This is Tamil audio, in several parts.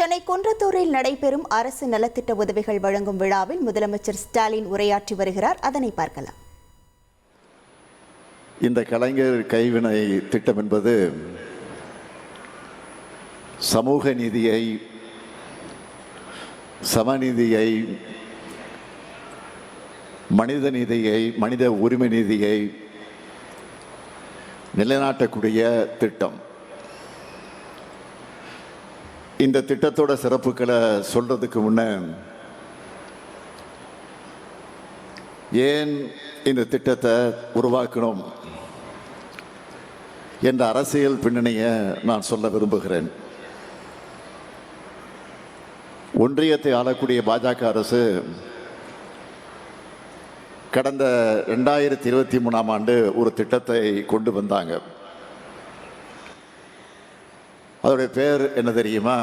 சென்னை குன்றத்தூரில் நடைபெறும் அரசு நலத்திட்ட உதவிகள் வழங்கும் விழாவில் முதலமைச்சர் ஸ்டாலின் உரையாற்றி வருகிறார். அதனை பார்க்கலாம். இந்த கலைஞர் கைவினை திட்டம் என்பது சமூக நீதியை, சமநீதியை, மனித நீதியை, மனித உரிமை நீதியை நிலைநாட்டக்கூடிய திட்டம். இந்த திட்டத்தோட சிறப்புகளை சொல்றதுக்கு முன்ன ஏன் இந்த திட்டத்தை உருவாக்கணும் என்ற அரசியல் பின்னணியை நான் சொல்ல விரும்புகிறேன். ஒன்றியத்தை ஆளக்கூடிய பாஜக அரசு கடந்த 2023ஆம் ஆண்டு ஒரு திட்டத்தை கொண்டு வந்தாங்க. அதோடைய பேர் என்ன தெரியுமா?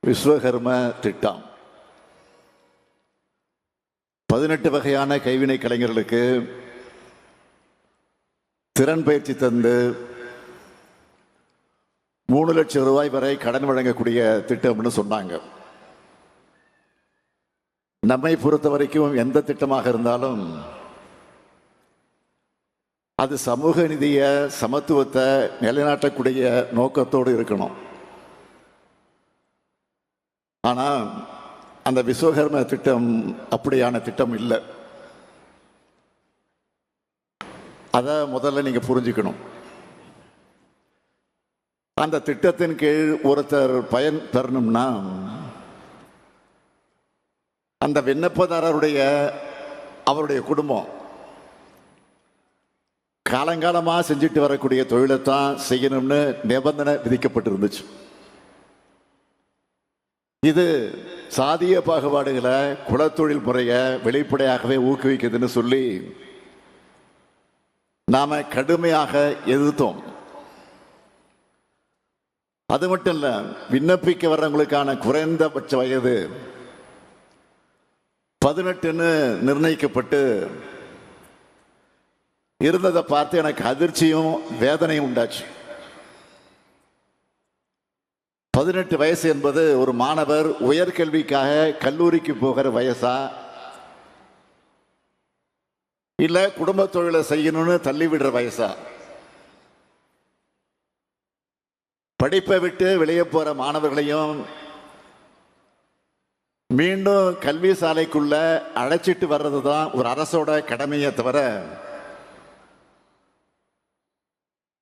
விஸ்வகர்ம திட்டம். 18 வகையான கைவினை கலைஞர்களுக்கு திறன் பயிற்சி தந்து 3 லட்சம் ரூபாய் வரை கடன் வழங்கக்கூடிய திட்டம்னு சொன்னாங்க. நம்மை பொறுத்த வரைக்கும் எந்த திட்டமாக இருந்தாலும் அது சமூக நீதியை, சமத்துவத்தை நிலைநாட்டக்கூடிய நோக்கத்தோடு இருக்கணும். ஆனால் அந்த விஸ்வகர்ம திட்டம் அப்படியான திட்டம் இல்லை. அதை முதல்ல நீங்க புரிஞ்சுக்கணும். அந்த திட்டத்தின் கீழ் ஒருத்தர் பயன் பெறணும்னா அந்த விண்ணப்பதாரருடைய அவருடைய குடும்பம் காலங்காலமாக செஞ்சுட்டு வரக்கூடிய தொழிலைத்தான் செய்யணும்னு நிபந்தனை விதிக்கப்பட்டிருந்துச்சு. இது சாதிய பாகுபாடுகளை, குலத்தொழில் முறையை வெளிப்படையாகவே ஊக்குவிக்குதுன்னு சொல்லி நாம கடுமையாக எதிர்த்தோம். அது மட்டும் இல்ல, விண்ணப்பிக்க வர்றவங்களுக்கான குறைந்தபட்ச வயது 18ன்னு நிர்ணயிக்கப்பட்டு இருந்ததை பார்த்து எனக்கு அதிர்ச்சியும் வேதனையும் உண்டாச்சு. 18 வயசு என்பது ஒரு மாணவர் உயர்கல்விக்காக கல்லூரிக்கு போகிற வயசா, இல்ல குடும்ப தொழிலை செய்யணும்னு தள்ளிவிடுற வயசா? படிப்பை விட்டு வெளியே போற மாணவர்களையும் மீண்டும் கல்வி சாலைக்குள்ள அழைச்சிட்டு வர்றது தான் ஒரு அரசோட கடமையை தவிர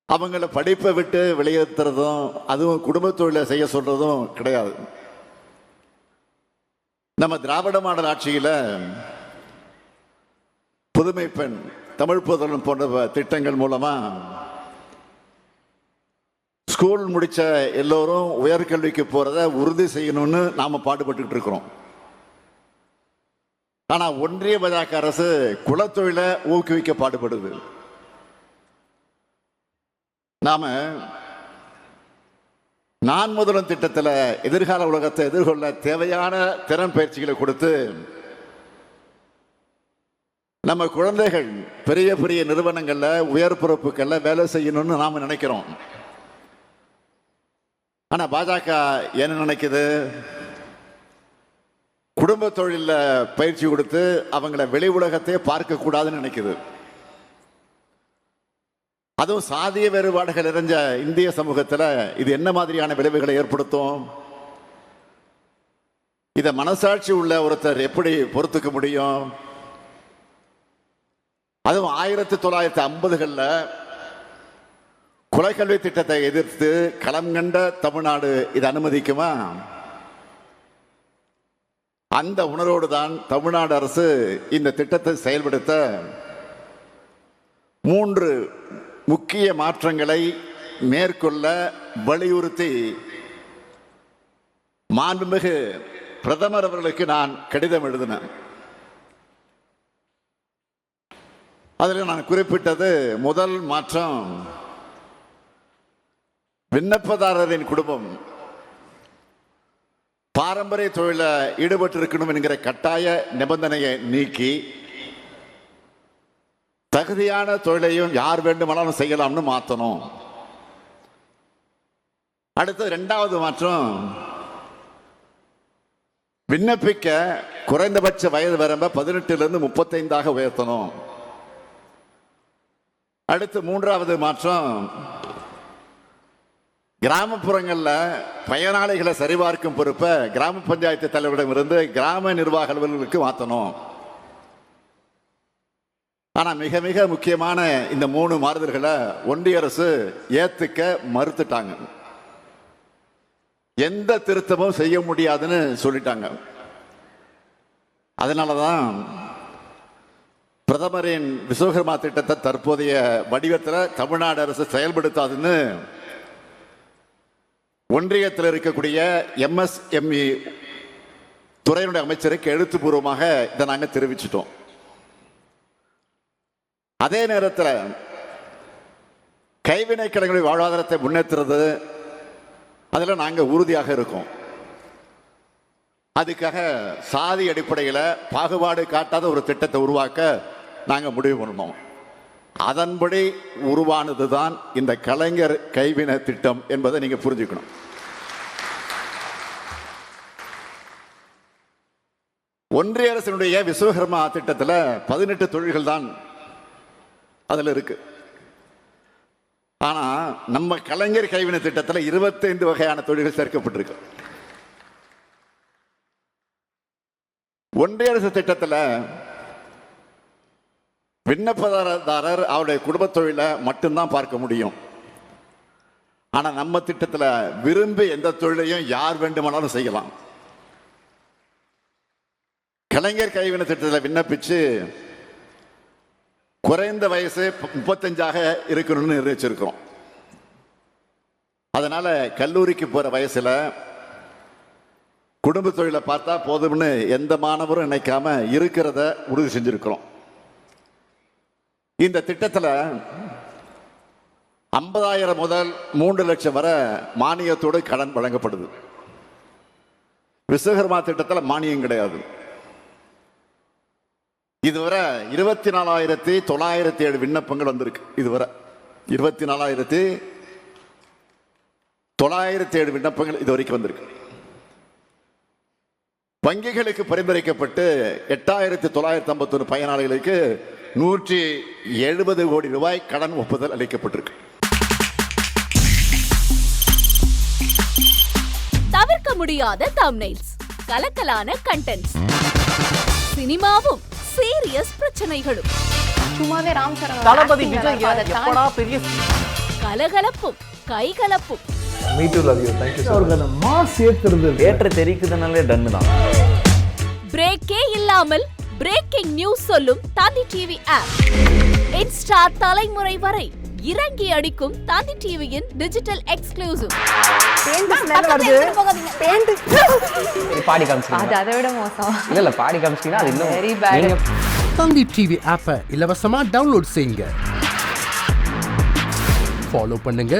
அவங்கள படிப்பை விட்டு வெளியேற்றுறதும் அதுவும் குடும்ப தொழிலை செய்ய சொல்றதும் கிடையாது. நம்ம திராவிட மாடல் ஆட்சியில் புதுமை பெண், தமிழ் புதல்வன் போன்ற திட்டங்கள் மூலமா ஸ்கூல் முடிச்ச எல்லோரும் உயர்கல்விக்கு போறத உறுதி செய்யணும்னு நாம பாடுபட்டு இருக்கிறோம். ஆனா ஒன்றிய பாஜக அரசு குலத்தொழிலை ஊக்குவிக்க பாடுபடுது. நாம நான் முதலும் திட்டத்தில் எதிர்கால உலகத்தை எதிர்கொள்ள தேவையான திறன் பயிற்சிகளை கொடுத்து நம்ம குழந்தைகள் பெரிய பெரிய நிறுவனங்கள்ல உயர் பொறுப்புகள்ல வேலை செய்யணும்னு நாம நினைக்கிறோம். ஆனா பாஜக என்ன நினைக்குது? குடும்ப தொழில பயிற்சி கொடுத்து அவங்கள வெளி உலகத்தை பார்க்க கூடாதுன்னு நினைக்குது. அதுவும் சாதிய வேறுபாடுகள் நிறைஞ்ச இந்திய சமூகத்தில் இது என்ன மாதிரியான விளைவுகளை ஏற்படுத்தும்? இதை மனசாட்சி உள்ள ஒருத்தர் எப்படி பொறுத்துக்க முடியும்? அதுவும் 1950களில் குலக்கல்வி திட்டத்தை எதிர்த்து களம் கண்ட தமிழ்நாடு இதை அனுமதிக்குமா? அந்த உணர்வோடு தான் தமிழ்நாடு அரசு இந்த திட்டத்தை செயல்படுத்த 3 முக்கிய மாற்றங்களை மேற்கொள்ள வலியுறுத்தி மாண்புமிகு பிரதமர் அவர்களுக்கு நான் கடிதம் எழுதினேன். அதில் நான் குறிப்பிட்டது, முதல் மாற்றம், விண்ணப்பதாரரின் குடும்பம் பாரம்பரிய தொழில ஈடுபட்டிருக்கணும் என்கிற கட்டாய நிபந்தனையை நீக்கி தகுதியான தொழிலையும் யார் வேண்டுமானாலும் செய்யலாம்னு மாற்றணும். அடுத்து 2வது மாற்றம், விண்ணப்பிக்க குறைந்தபட்ச வயது வரம்பை 18லிருந்து 35ஆக உயர்த்தணும். அடுத்து 3வது மாற்றம், கிராமப்புறங்களில் பயனாளிகளை சரிபார்க்கும் பொறுப்பை கிராம பஞ்சாயத்து தலைவரிடமிருந்து கிராம நிர்வாக அலுவலர்களுக்கு மாற்றணும். ஆனால் மிக மிக முக்கியமான இந்த 3 மாறுதல்களை ஒன்றிய அரசு ஏற்றுக்க மறுத்துட்டாங்க. எந்த திருத்தமும் செய்ய முடியாதுன்னு சொல்லிட்டாங்க. அதனால தான் பிரதமரின் விஸ்வகர்மா திட்டத்தை தற்போதைய வடிவத்தில் தமிழ்நாடு அரசு செயல்படுத்தாதுன்னு ஒன்றியத்தில் இருக்கக்கூடிய MSME துறையினுடைய அமைச்சருக்கு எழுத்துப்பூர்வமாக இதை நாங்கள் தெரிவிச்சிட்டோம். அதே நேரத்தில் கைவினை கலைஞர்களின் வாழ்வாதாரத்தை முன்னேற்றுறது அதில் நாங்கள் உறுதியாக இருக்கோம். அதுக்காக சாதி அடிப்படையில் பாகுபாடு காட்டாத ஒரு திட்டத்தை உருவாக்க நாங்கள் முடிவு பண்ணோம். அதன்படி உருவானது தான் இந்த கலைஞர் கைவினை திட்டம் என்பதை நீங்கள் புரிஞ்சுக்கணும். ஒன்றிய அரசினுடைய விஸ்வகர்மா திட்டத்தில் 18 தொழில்கள் தான் அதில் இருக்கு. ஆனா நம்ம கலைஞர் கைவினை திட்டத்தில் 25 வகையான தொழில்கள் சேர்க்கப்பட்டிருக்கு. ஒன்றிய அரசு திட்டத்தில் விண்ணப்பதாரர் அவருடைய குடும்ப தொழிலை மட்டும்தான் பார்க்க முடியும். ஆனா நம்ம திட்டத்தில் விரும்பி எந்த தொழிலையும் யார் வேண்டுமானாலும் செய்யலாம். கலைஞர் கைவினை திட்டத்தில் விண்ணப்பிச்சு குறைந்த வயசு 35ஆக இருக்கணும்னு நிர்ணயிச்சிருக்கிறோம். அதனால கல்லூரிக்கு போற வயசுல குடும்ப தொழிலை பார்த்தா போதும்னு எந்த மாணவரும் நினைக்காம இருக்கிறத உறுதி செஞ்சிருக்கிறோம். இந்த திட்டத்தில் 50,000 முதல் 3 லட்சம் வரை மானியத்தோடு கடன் வழங்கப்படுது. விஸ்வகர்மா திட்டத்தில் மானியம் கிடையாது. இதுவரை 24,907 விண்ணப்பங்கள் வந்திருக்கு. இதுவரை 24,907 விண்ணப்பங்கள் இது வரைக்கும் வந்திருக்கு. வங்கிகளுக்கு பரிந்துரைக்கப்பட்டு 8,951 பயனாளிகளுக்கு 170 கோடி ரூபாய் கடன் ஒப்புதல் அளிக்கப்பட்டிருக்கு. தவிர்க்க முடியாத தம்ப்நெயில்ஸ், கலக்கலான கண்டென்ட்ஸ், சினிமாவும் சீரியஸ் பிரச்சனைகளும், சும்மாவே ராம் சரண் தளபதி விஜய் எப்படா பெரிய கலகலப்பும் கைகலப்பும், me too love you thank you அவர்கள் மாஸ் ஏத்துறது தியேட்டர் தெரிக்குதுனாலே டன்னு தான். பிரேக்கே இல்லாமல் பிரேக்கிங் நியூஸ் சொல்லும் தந்தி டிவி ஆப். இன்ஸ்டா தலைமுறை வரை இறங்கி அடிக்கும் தந்தி டிவியின் டிஜிட்டல் எக்ஸ்க்ளூசிவ். பாடி காமிச்சிங்க. அது அதை விட மோசம். இல்ல பாடி காமிச்சிங்கன்னா அது இன்னும் வெரி பேட். தந்தி டிவி ஆப்பை இலவசமா டவுன்லோட் செய்யுங்க. ஃபாலோ பண்ணுங்க,